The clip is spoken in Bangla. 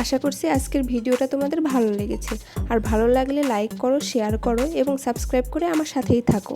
আশা করছি আজকের ভিডিওটা তোমাদের ভালো লেগেছে। আর ভালো লাগলে লাইক করো, শেয়ার করো এবং সাবস্ক্রাইব করে আমার সাথেই থাকো।